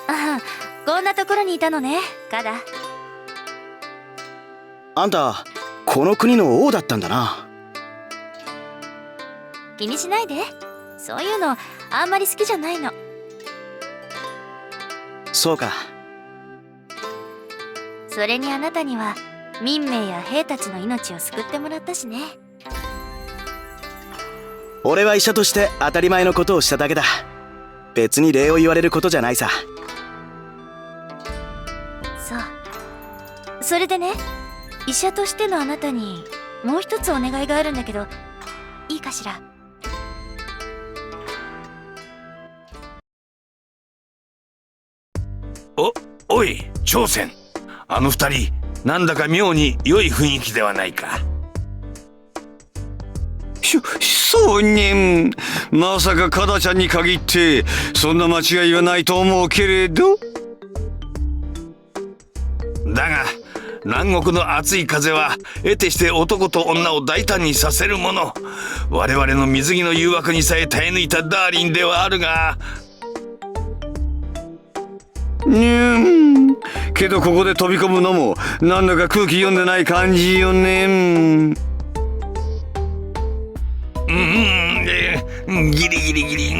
ああ、こんなところにいたのね、カダ。あんたこの国の王だったんだな。気にしないで。そういうのあんまり好きじゃないの。そうか。それにあなたには民兵や兵たちの命を救ってもらったしね。俺は医者として当たり前のことをしただけだ。別に礼を言われることじゃないさ。そう。それでね、医者としてのあなたにもう一つお願いがあるんだけど、いいかしら。おい、朝鮮。あの二人、なんだか妙に良い雰囲気ではないか。そうね。まさかカダちゃんに限ってそんな間違いはないと思うけれど。だが南国の熱い風は得てして男と女を大胆にさせるもの。我々の水着の誘惑にさえ耐え抜いたダーリンではあるが。けどここで飛び込むのもなんだか空気読んでない感じよね。ギリギリギリ。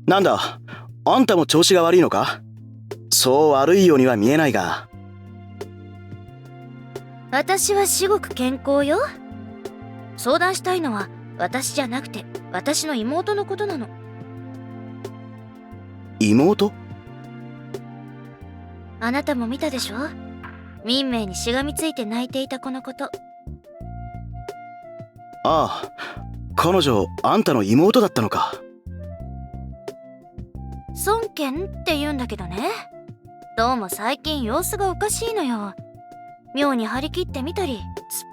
なんだ、あんたも調子が悪いのか？そう悪いようには見えないが。私は至極健康よ。相談したいのは私じゃなくて私の妹のことなの。妹？あなたも見たでしょ？民兵にしがみついて泣いていた子のこと。ああ、彼女あんたの妹だったのか。孫権って言うんだけどね、どうも最近様子がおかしいのよ。妙に張り切ってみたり突っ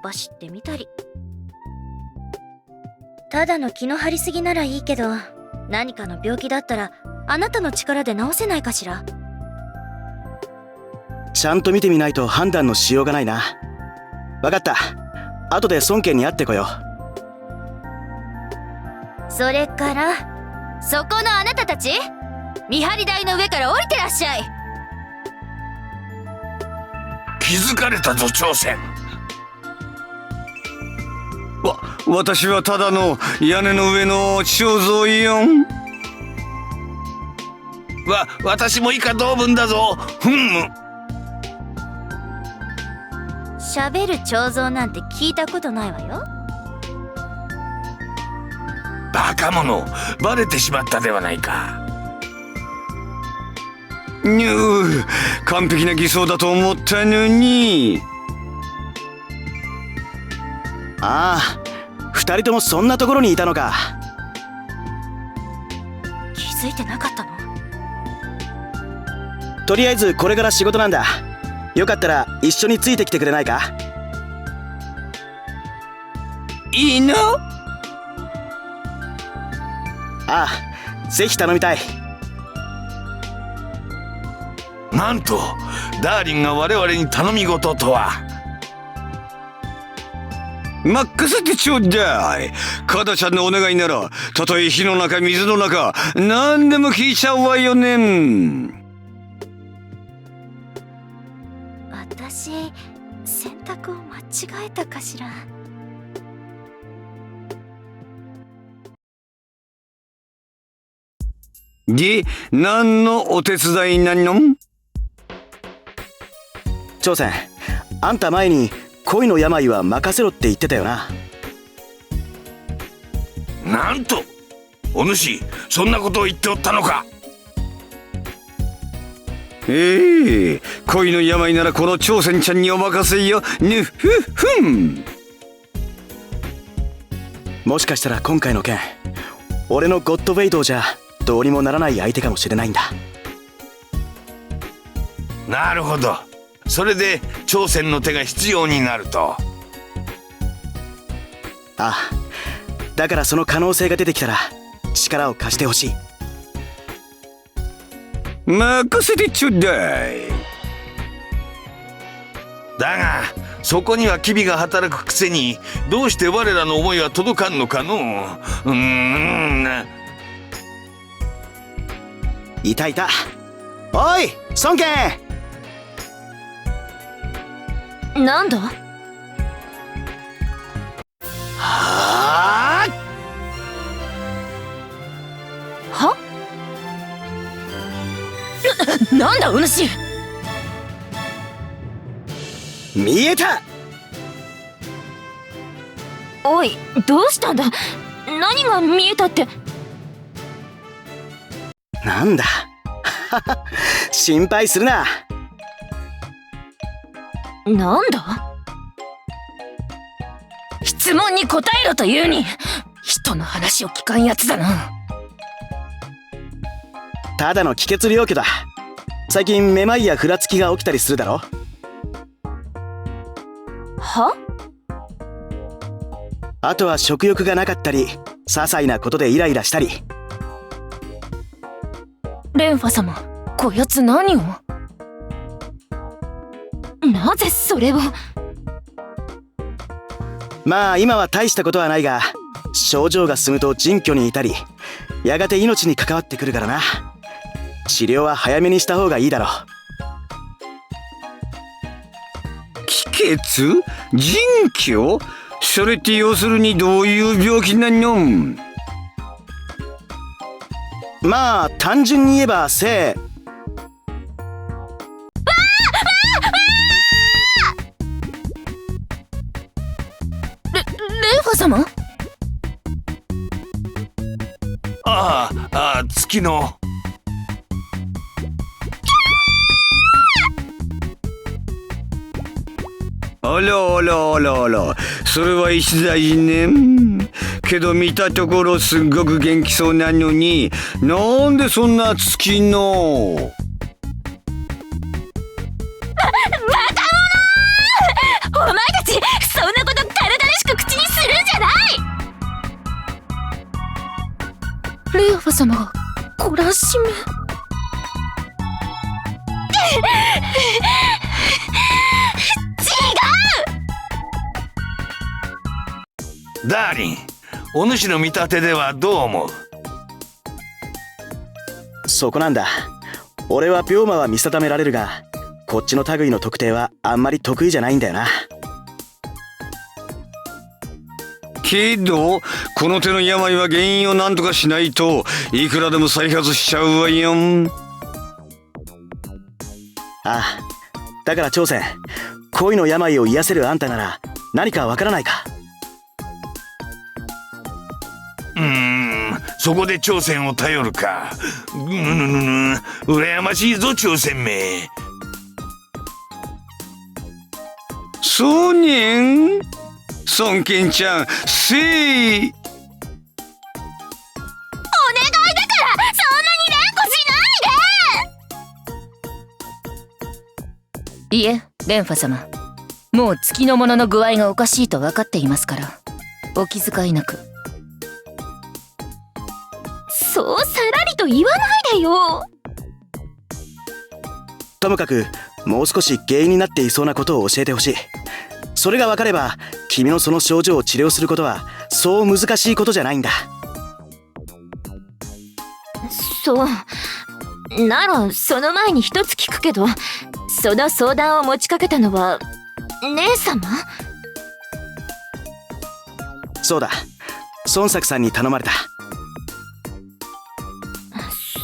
走ってみたり。ただの気の張りすぎならいいけど、何かの病気だったらあなたの力で治せないかしら。ちゃんと見てみないと判断のしようがないな。わかった、後で孫権に会ってこよう。それからそこのあなたたち、見張り台の上から降りてらっしゃい。気づかれたぞ、朝鮮。私はただの屋根の上の彫像よ。私も以下同文だぞ。喋る彫像なんて聞いたことないわよ。バカ者、バレてしまったではないか。完璧な偽装だと思ったのに。ああ、二人ともそんなところにいたのか。気づいてなかったの？とりあえずこれから仕事なんだ。よかったら一緒についてきてくれないか？いいの？ああ、ぜひ頼みたい。なんとダーリンが我々に頼み事とは。任せてちょうだい。カダちゃんのお願いならたとえ火の中水の中何でも聞いちゃうわよね。私、選択を間違えたかしら。で、何のお手伝いなの？朝鮮、あんた前に恋の病は任せろって言ってたよな。なんと、お主そんなことを言っておったのか。恋の病ならこの朝鮮ちゃんにお任せよ。ぬふふん。もしかしたら今回の件、俺のゴッドウェイドじゃどうにもならない相手かもしれないんだ。なるほど、それで朝鮮の手が必要になると。ああ、だからその可能性が出てきたら力を貸してほしい。任せてちょうだい。だがそこには機微が働くくせにどうして我らの思いは届かんのかのいたいた。おい孫権。なんだ？はは？なんだお主。見えた。おい、どうしたんだ？何が見えたって。なんだ心配するな。なんだ？質問に答えろというに、人の話を聞かんやつだな。ただの気血両居だ。最近めまいやふらつきが起きたりするだろ。は？あとは食欲がなかったり、些細なことでイライラしたり。レンファ様、こやつ何を？なぜそれを？まあ今は大したことはないが、症状が進むと腎虚にいたり、やがて命に関わってくるからな。治療は早めにした方がいいだろう。気血？腎虚？それって要するにどういう病気なの？まあ単純に言えばレンファ様？月の。あらあらあらあら、それは石大事ね。けど見たところすっごく元気そうなのに、なんでそんな月の？バカ者！お前たち、そんなこと軽々しく口にするんじゃない！レオファ様が懲らしめ。ダーリン、お主の見立てではどう思う？そこなんだ。俺は病魔は見定められるが、こっちの類の特定はあんまり得意じゃないんだよな。けどこの手の病は原因を何とかしないといくらでも再発しちゃうわよ。ああ、だから長仙、恋の病を癒せるあんたなら何かわからないか？そこで朝鮮を頼るか。羨ましいぞ朝鮮め。そうねん、孫権ちゃん、せい。お願いだからそんなに連呼しないで。いえ、レンファ様、もう月のものの具合がおかしいと分かっていますから、お気遣いなく。そうさらりと言わないでよ。ともかくもう少し原因になっていそうなことを教えてほしい。それが分かれば君のその症状を治療することはそう難しいことじゃないんだ。そうならその前に一つ聞くけど、その相談を持ちかけたのは姉様？そうだ、孫作さんに頼まれた。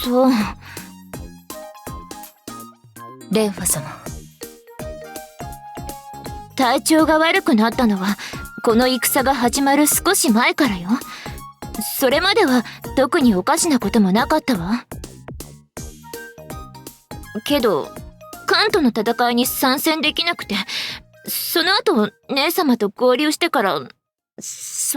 そう。レンファ様、体調が悪くなったのはこの戦が始まる少し前からよ。それまでは特におかしなこともなかったわ。けどカンとの戦いに参戦できなくて、その後姉様と合流してから、せい。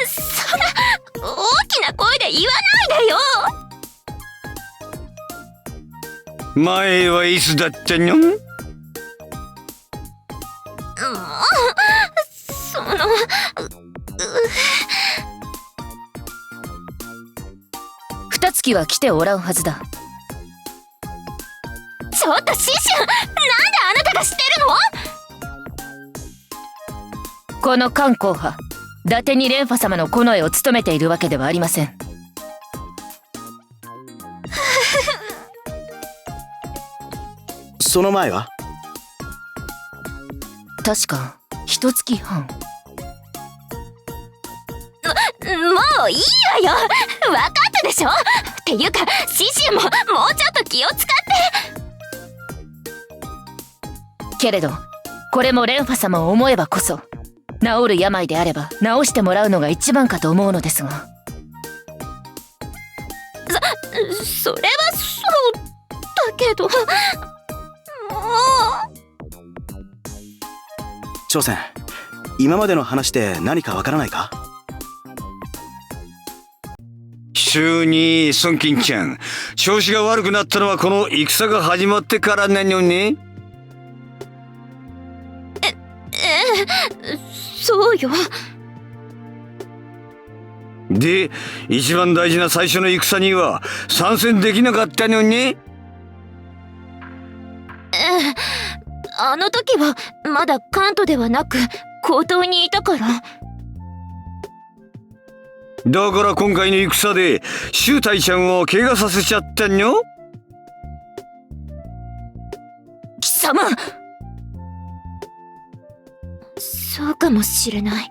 そんな大きな声で言わないでよ。前はいつだったの？月は来ておらんはずだ。ちょっとシシュン、なんであなたが知ってるの？このカン候派、伊達に蓮華様の近衛を務めているわけではありません。その前は？確か1月半。もういいわよ。分かったでしょ。っていうかシシュンももうちょっと気を使って。けれどこれも蓮華様を思えばこそ、治る病であれば治してもらうのが一番かと思うのですが。それはそうだけど、もう。朝鮮、今までの話で何かわからないか？週に孫金ちゃん、調子が悪くなったのはこの戦が始まってからなのね。そうよ。で、一番大事な最初の戦には参戦できなかったのね。あの時はまだ関東ではなく江東にいたから。だから今回の戦で周太ちゃんを怪我させちゃったの？貴様。そうかもしれない。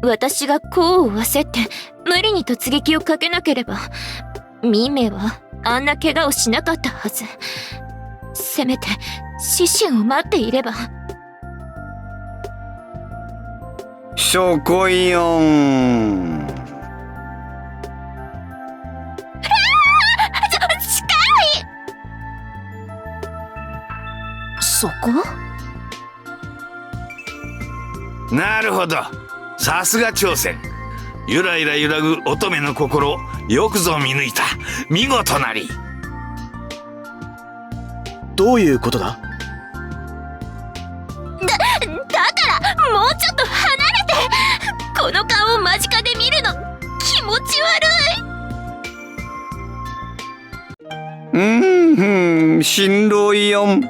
私が功を焦って無理に突撃をかけなければミメはあんな怪我をしなかったはず。せめてシシュンを待っていれば。そこよん。近い。そこ？なるほど、さすが朝鮮。ゆらゆら揺らぐ乙女の心、よくぞ見抜いた。見事なり。どういうことだ？だからもうちょっと離れて。この顔を間近で見るの気持ち悪い。新郎よん。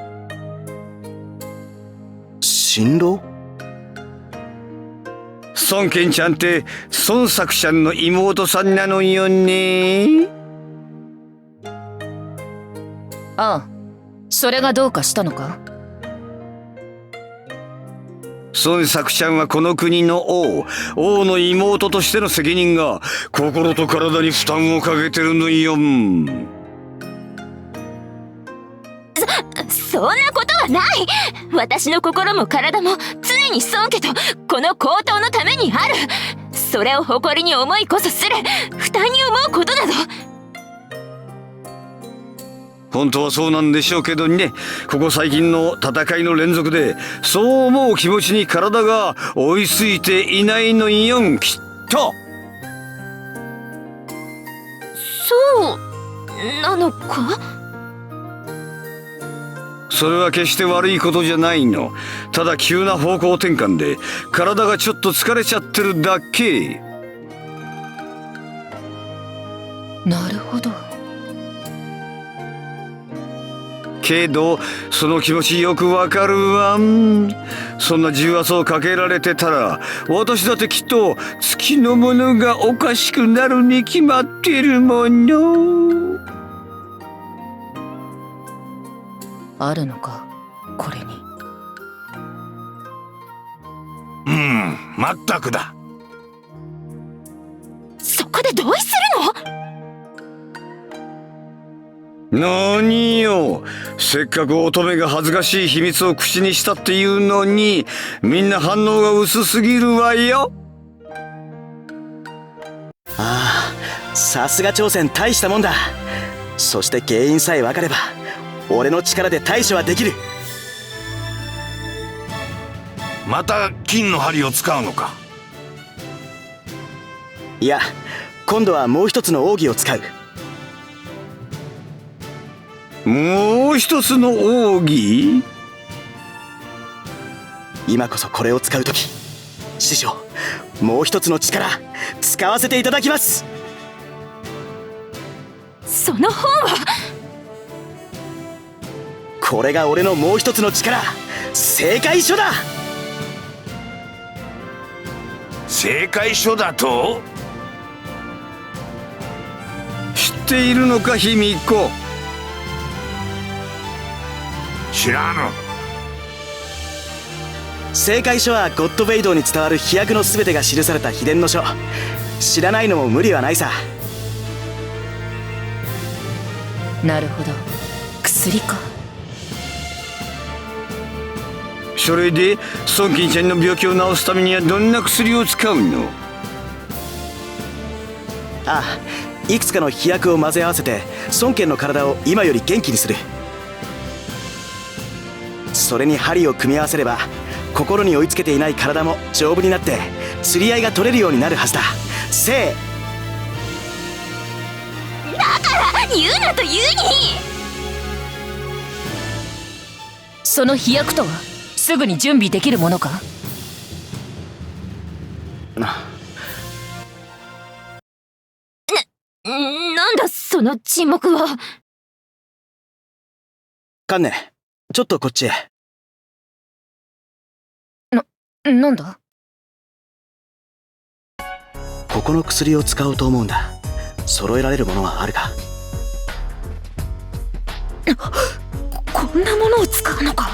新郎？孫健ちゃんって孫作ちゃんの妹さんなのよね。ああ、それがどうかしたのか？孫作ちゃんはこの国の王の妹としての責任が心と体に負担をかけてるのよ。そんなことはない。私の心も体も常に孫家とこの高等のためにある。それを誇りに思いこそする。負担に思うことなど。本当はそうなんでしょうけどね。ここ最近の戦いの連続でそう思う気持ちに体が追いついていないのよん、きっと。そうなのか？それは決して悪いことじゃないの。ただ急な方向転換で体がちょっと疲れちゃってるだけ。なるほど。けどその気持ちよくわかるわ。そんな重圧をかけられてたら私だってきっと月のものがおかしくなるに決まってるもの。あるのか、これに。まったくだ。そこで同意するの？何よ、せっかく乙女が恥ずかしい秘密を口にしたっていうのにみんな反応が薄すぎるわよ。ああ、さすが朝鮮、大したもんだ。そして原因さえ分かれば俺の力で対処はできる。また金の針を使うのか？いや、今度はもう一つの奥義を使う。もう一つの奥義？今こそこれを使う時、師匠、もう一つの力使わせていただきます。その本は。これが俺のもう一つの力、正解書だ。正解書だと？知っているのか卑弥呼。知らぬ。正解書はゴッドベイドに伝わる飛躍の全てが記された秘伝の書。知らないのも無理はないさ。なるほど、薬か。それで孫金ちゃんの病気を治すためにはどんな薬を使うの？ああ、いくつかの飛躍を混ぜ合わせて孫権の体を今より元気にする。それに針を組み合わせれば心に追いつけていない体も丈夫になって釣り合いが取れるようになるはずだ。せだから言うなと言うに。その飛躍とはすぐに準備できるものか？なんだその沈黙は。カンネ、ちょっとこっちへ。なんだ？ここの薬を使おうと思うんだ。揃えられるものはあるか？こんなものを使うのか？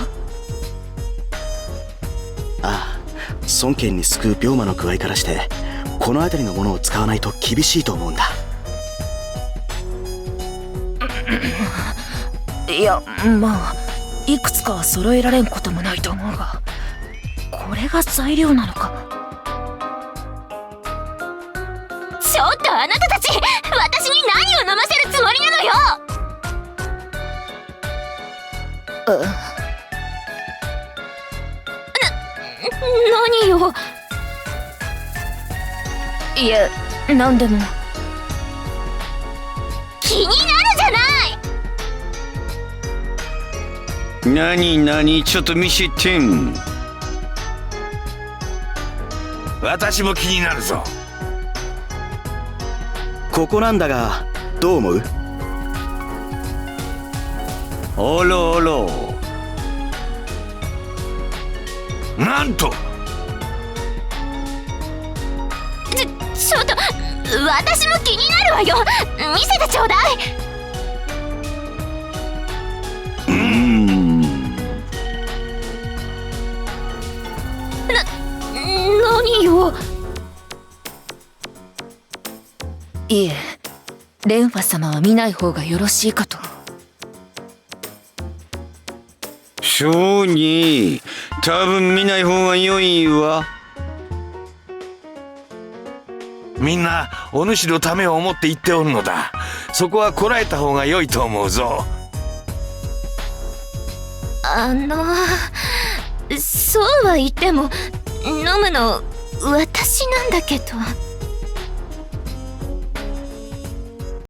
ああ、孫権に救う病魔の具合からしてこの辺りのものを使わないと厳しいと思うんだ。いや、まあいくつかは揃えられんこともないと思うが、これが材料なのか？ちょっとあなたたち、私に何を飲ませるつもりなのよ。何よ。いや、なんでも。気になるじゃない。なにちょっと見せてん。私も気になるぞ。ここなんだがどう思う？あらあら、なんと。ちょっと私も気になるわよ。見せてちょうだい。何よ。いえ、レンファ様は見ない方がよろしいかと。そうに、多分見ない方が良いわ。みんなお主のためを思って言っておるのだ。そこはこらえた方が良いと思うぞ。そうは言っても飲むの私なんだけど。